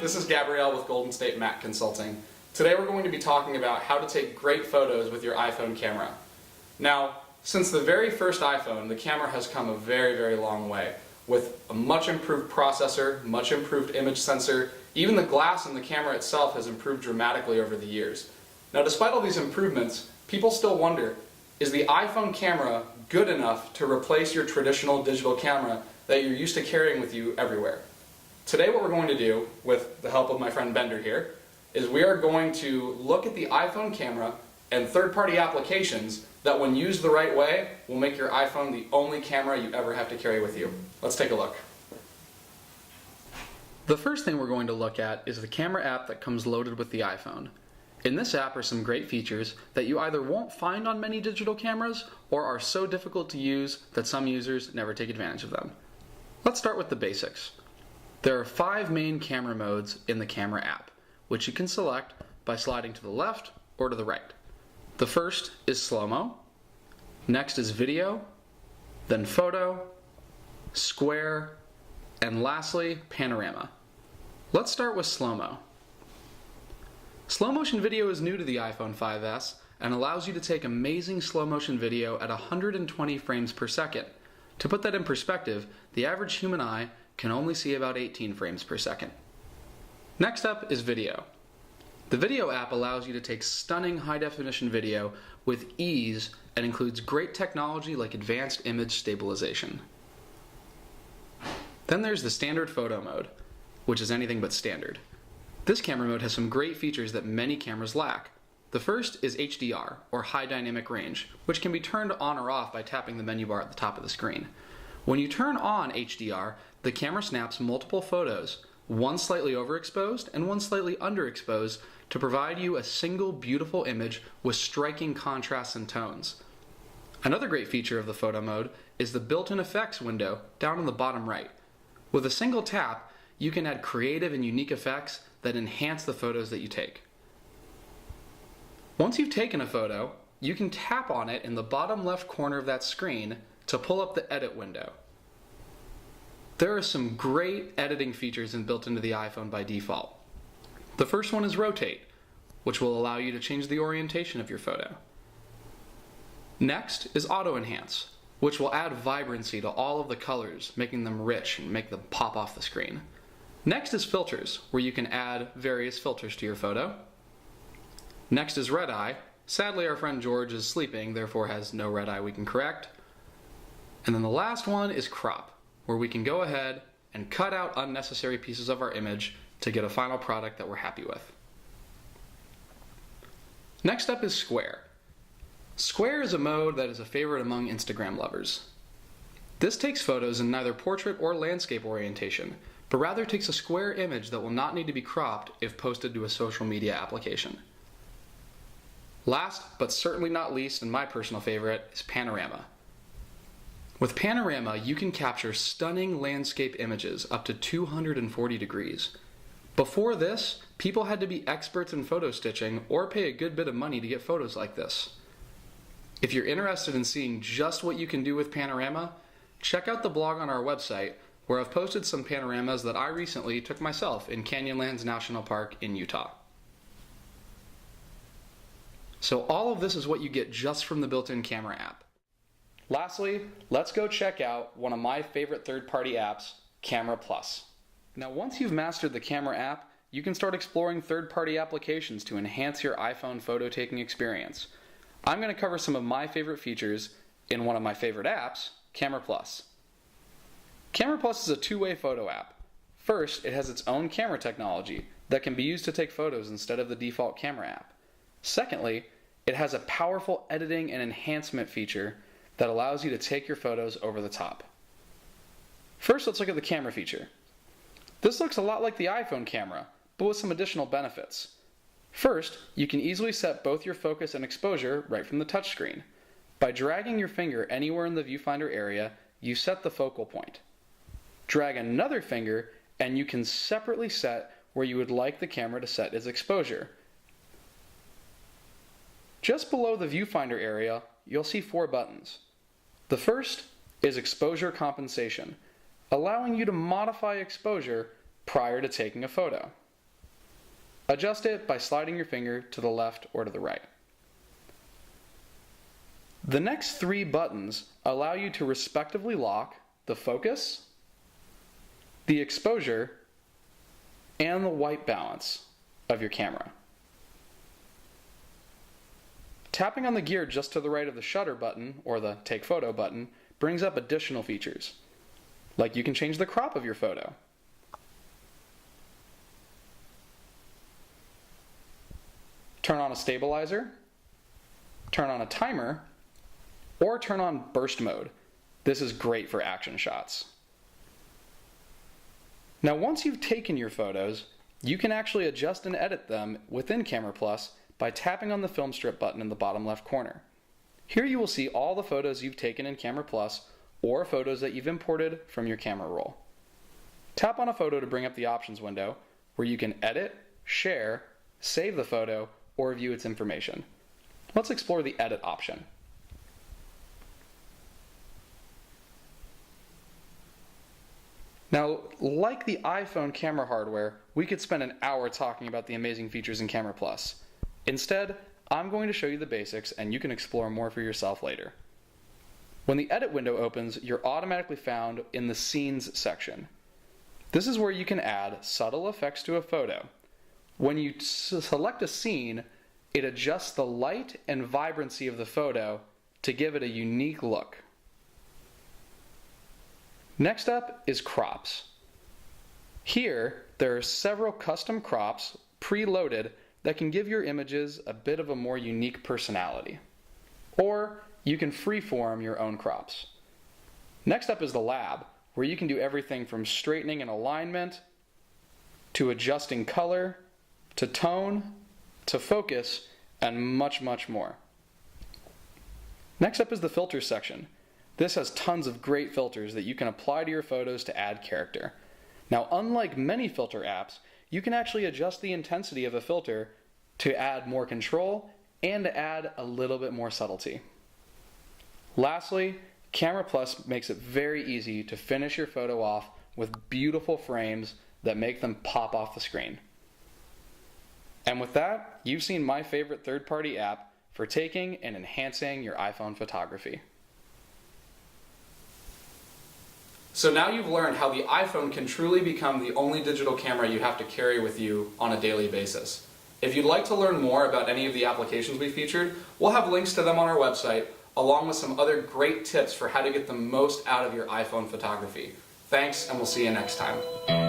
this is Gabrielle with Golden State Mac Consulting. Today we're going to be talking about how to take great photos with your iPhone camera. Now, since the very first iPhone, the camera has come a very, very long way, with a much improved processor, much improved image sensor. Even the glass in the camera itself has improved dramatically over the years. Now, despite all these improvements, people still wonder, is the iPhone camera good enough to replace your traditional digital camera that you're used to carrying with you everywhere? Today what we're going to do, with the help of my friend Bender here, is we are going to look at the iPhone camera and third-party applications that, when used the right way, will make your iPhone the only camera you ever have to carry with you. Let's take a look. The first thing we're going to look at is the camera app that comes loaded with the iPhone. In this app are some great features that you either won't find on many digital cameras or are so difficult to use that some users never take advantage of them. Let's start with the basics. There are 5 main camera modes in the camera app, which you can select by sliding to the left or to the right. The first is slow-mo, next is video, then photo, square, and lastly, panorama. Let's start with slow-mo. Slow motion video is new to the iPhone 5S and allows you to take amazing slow motion video at 120 frames per second. To put that in perspective, the average human eye can only see about 18 frames per second. Next up is video. The video app allows you to take stunning high-definition video with ease and includes great technology like advanced image stabilization. Then there's the standard photo mode, which is anything but standard. This camera mode has some great features that many cameras lack. The first is HDR, or high dynamic range, which can be turned on or off by tapping the menu bar at the top of the screen. When you turn on HDR, the camera snaps multiple photos, one slightly overexposed and one slightly underexposed, to provide you a single beautiful image with striking contrasts and tones. Another great feature of the photo mode is the built-in effects window down on the bottom right. With a single tap, you can add creative and unique effects that enhance the photos that you take. Once you've taken a photo, you can tap on it in the bottom left corner of that screen to pull up the edit window. There are some great editing features built into the iPhone by default. The first one is rotate, which will allow you to change the orientation of your photo. Next is auto enhance, which will add vibrancy to all of the colors, making them rich and make them pop off the screen. Next is filters, where you can add various filters to your photo. Next is red eye. Sadly, our friend George is sleeping, therefore has no red eye we can correct. And then the last one is crop, where we can go ahead and cut out unnecessary pieces of our image to get a final product that we're happy with. Next up is square. Square is a mode that is a favorite among Instagram lovers. This takes photos in neither portrait or landscape orientation, but rather takes a square image that will not need to be cropped if posted to a social media application. Last, but certainly not least, and my personal favorite, is panorama. With panorama, you can capture stunning landscape images up to 240 degrees. Before this, people had to be experts in photo stitching or pay a good bit of money to get photos like this. If you're interested in seeing just what you can do with panorama, check out the blog on our website, where I've posted some panoramas that I recently took myself in Canyonlands National Park in Utah. So all of this is what you get just from the built-in camera app. Lastly, let's go check out one of my favorite third-party apps, Camera Plus. Now, once you've mastered the camera app, you can start exploring third-party applications to enhance your iPhone photo-taking experience. I'm going to cover some of my favorite features in one of my favorite apps, Camera Plus. Camera Plus is a two-way photo app. First, it has its own camera technology that can be used to take photos instead of the default camera app. Secondly, it has a powerful editing and enhancement feature that allows you to take your photos over the top. First, let's look at the camera feature. This looks a lot like the iPhone camera, but with some additional benefits. First, you can easily set both your focus and exposure right from the touchscreen. By dragging your finger anywhere in the viewfinder area, you set the focal point. Drag another finger and you can separately set where you would like the camera to set its exposure. Just below the viewfinder area, you'll see 4 buttons. The first is exposure compensation, allowing you to modify exposure prior to taking a photo. Adjust it by sliding your finger to the left or to the right. The next 3 buttons allow you to respectively lock the focus, the exposure, and the white balance of your camera. Tapping on the gear just to the right of the shutter button, or the take photo button, brings up additional features. Like you can change the crop of your photo. Turn on a stabilizer, turn on a timer, or turn on burst mode. This is great for action shots. Now once you've taken your photos, you can actually adjust and edit them within Camera Plus by tapping on the film strip button in the bottom left corner. Here you will see all the photos you've taken in Camera Plus or photos that you've imported from your camera roll. Tap on a photo to bring up the options window where you can edit, share, save the photo, or view its information. Let's explore the edit option. Now, like the iPhone camera hardware, we could spend an hour talking about the amazing features in Camera Plus. Instead, I'm going to show you the basics and you can explore more for yourself later. When the edit window opens, you're automatically found in the Scenes section. This is where you can add subtle effects to a photo. When you select a scene, it adjusts the light and vibrancy of the photo to give it a unique look. Next up is crops. Here, there are several custom crops preloaded that can give your images a bit of a more unique personality. Or you can freeform your own crops. Next up is the lab, where you can do everything from straightening and alignment, to adjusting color, to tone, to focus, and much, much more. Next up is the filter section. This has tons of great filters that you can apply to your photos to add character. Now, unlike many filter apps, you can actually adjust the intensity of a filter to add more control and to add a little bit more subtlety. Lastly, Camera Plus makes it very easy to finish your photo off with beautiful frames that make them pop off the screen. And with that, you've seen my favorite third-party app for taking and enhancing your iPhone photography. So now you've learned how the iPhone can truly become the only digital camera you have to carry with you on a daily basis. If you'd like to learn more about any of the applications we featured, we'll have links to them on our website, along with some other great tips for how to get the most out of your iPhone photography. Thanks, and we'll see you next time.